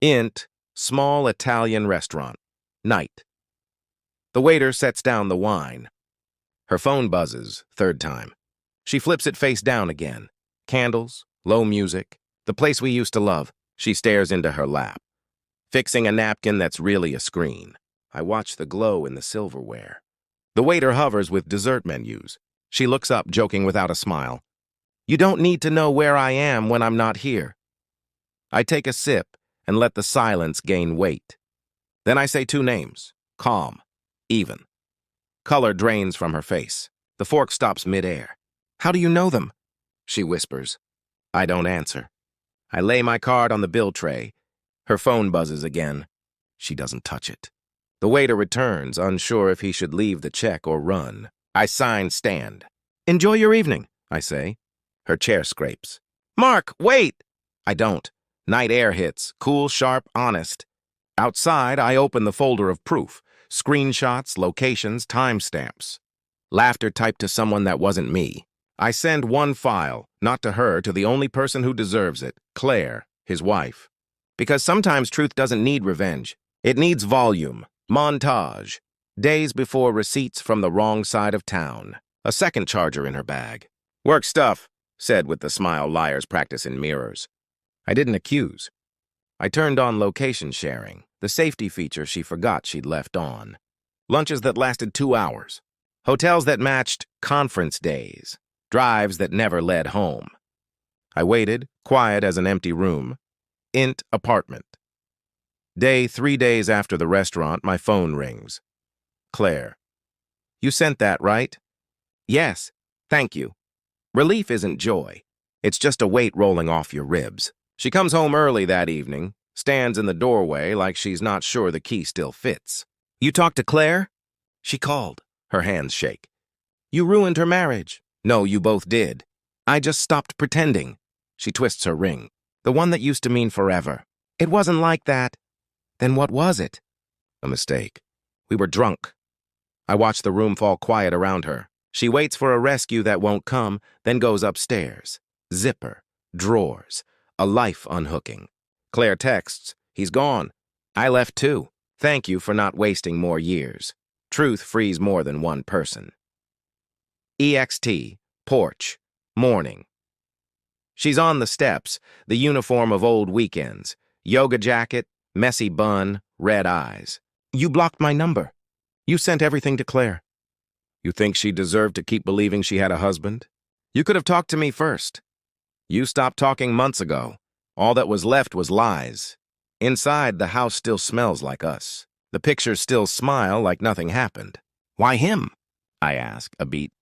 Int, small Italian restaurant. Night. The waiter sets down the wine. Her phone buzzes, third time. She flips it face down again. Candles, low music, the place we used to love. She stares into her lap, fixing a napkin that's really a screen. I watch the glow in the silverware. The waiter hovers with dessert menus. She looks up, joking without a smile. You don't need to know where I am when I'm not here. I take a sip and let the silence gain weight. Then I say two names, calm, even. Color drains from her face. The fork stops midair. How do you know them? She whispers. I don't answer. I lay my card on the bill tray. Her phone buzzes again. She doesn't touch it. The waiter returns, unsure if he should leave the check or run. I sign stand. Enjoy your evening, I say. Her chair scrapes. Mark, wait! I don't. Night air hits, cool, sharp, honest. Outside, I open the folder of proof. Screenshots, locations, timestamps. Laughter typed to someone that wasn't me. I send one file, not to her, to the only person who deserves it, Claire, his wife. Because sometimes truth doesn't need revenge. It needs volume, montage. Days before receipts from the wrong side of town. A second charger in her bag. Work stuff, said with the smile liars practice in mirrors. I didn't accuse. I turned on location sharing, the safety feature she forgot she'd left on. Lunches that lasted 2 hours. Hotels that matched conference days. Drives that never led home. I waited, quiet as an empty room. Int apartment. 3 days after the restaurant, my phone rings. Claire. You sent that, right? Yes, thank you. Relief isn't joy. It's just a weight rolling off your ribs. She comes home early that evening, stands in the doorway like she's not sure the key still fits. You talked to Claire? She called. Her hands shake. You ruined her marriage. No, you both did. I just stopped pretending. She twists her ring. The one that used to mean forever. It wasn't like that. Then what was it? A mistake. We were drunk. I watch the room fall quiet around her. She waits for a rescue that won't come, then goes upstairs. Zipper, drawers, a life unhooking. Claire texts, he's gone. I left too. Thank you for not wasting more years. Truth frees more than one person. EXT, porch, morning. She's on the steps, the uniform of old weekends. Yoga jacket, messy bun, red eyes. You blocked my number. You sent everything to Claire. You think she deserved to keep believing she had a husband? You could have talked to me first. You stopped talking months ago. All that was left was lies. Inside, the house still smells like us. The pictures still smile like nothing happened. Why him? I ask, a beat.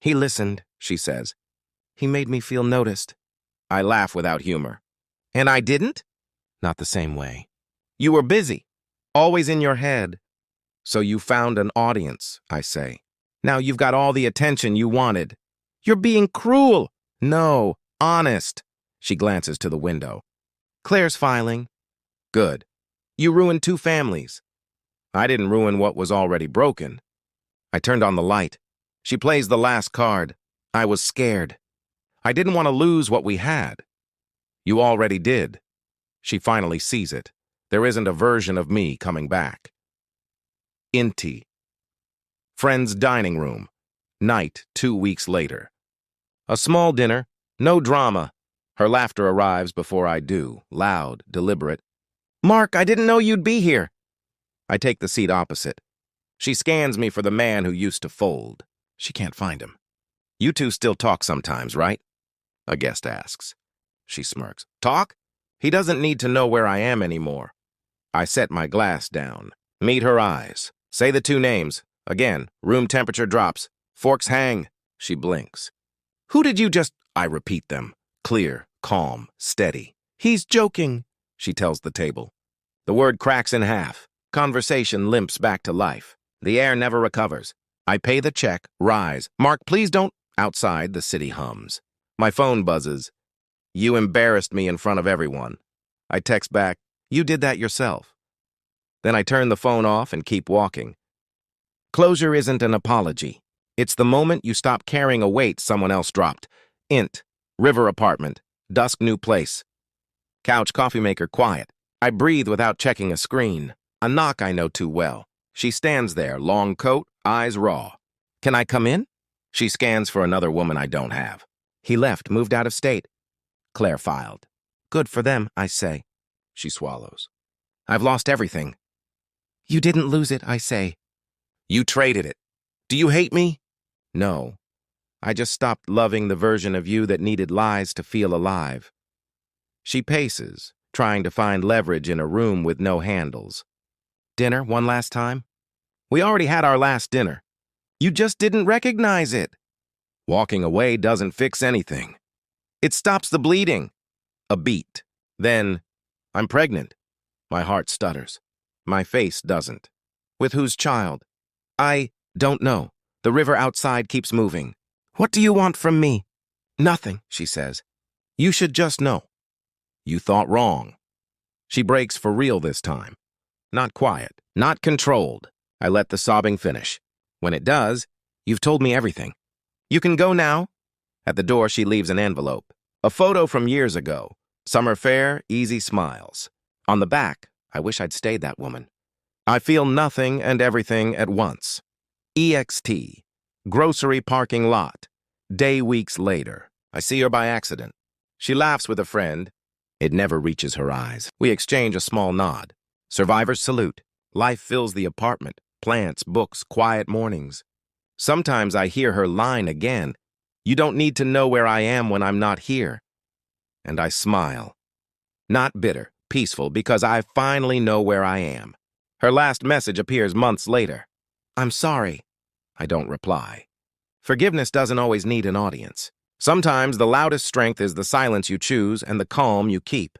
He listened, she says. He made me feel noticed. I laugh without humor. And I didn't? Not the same way. You were busy, always in your head. So you found an audience, I say. Now you've got all the attention you wanted. You're being cruel. No, honest. She glances to the window. Claire's filing. Good. You ruined 2 families. I didn't ruin what was already broken. I turned on the light. She plays the last card. I was scared. I didn't want to lose what we had. You already did. She finally sees it. There isn't a version of me coming back. Inti. Friend's dining room. Night 2 weeks later. A small dinner, no drama. Her laughter arrives before I do, loud, deliberate. Mark, I didn't know you'd be here. I take the seat opposite. She scans me for the man who used to fold. She can't find him. You two still talk sometimes, right? A guest asks. She smirks. Talk? He doesn't need to know where I am anymore. I set my glass down. Meet her eyes. Say the 2 names. Again, room temperature drops. Forks hang. She blinks. Who did you just... I repeat them. Clear, calm, steady. He's joking, she tells the table. The word cracks in half. Conversation limps back to life. The air never recovers. I pay the check, rise. Mark, please don't... Outside, the city hums. My phone buzzes. You embarrassed me in front of everyone. I text back, you did that yourself. Then I turn the phone off and keep walking. Closure isn't an apology. It's the moment you stop carrying a weight someone else dropped. Int, river apartment, dusk new place. Couch, coffee maker, quiet. I breathe without checking a screen. A knock I know too well. She stands there, long coat, eyes raw. Can I come in? She scans for another woman I don't have. He left, moved out of state. Claire filed. Good for them, I say. She swallows. I've lost everything. You didn't lose it, I say. You traded it. Do you hate me? No. I just stopped loving the version of you that needed lies to feel alive. She paces, trying to find leverage in a room with no handles. Dinner one last time? We already had our last dinner. You just didn't recognize it. Walking away doesn't fix anything. It stops the bleeding. A beat. Then, I'm pregnant. My heart stutters. My face doesn't. With whose child? I don't know. The river outside keeps moving. What do you want from me? Nothing, she says. You should just know. You thought wrong. She breaks for real this time. Not quiet, not controlled. I let the sobbing finish. When it does, you've told me everything. You can go now. At the door, she leaves an envelope. A photo from years ago. Summer fair, easy smiles. On the back, I wish I'd stayed that woman. I feel nothing and everything at once. EXT. Grocery parking lot. Day weeks later. I see her by accident. She laughs with a friend. It never reaches her eyes. We exchange a small nod. Survivors salute. Life fills the apartment. Plants, books, quiet mornings. Sometimes I hear her line again. You don't need to know where I am when I'm not here. And I smile. Not bitter, peaceful, because I finally know where I am. Her last message appears months later. I'm sorry. I don't reply. Forgiveness doesn't always need an audience. Sometimes the loudest strength is the silence you choose and the calm you keep.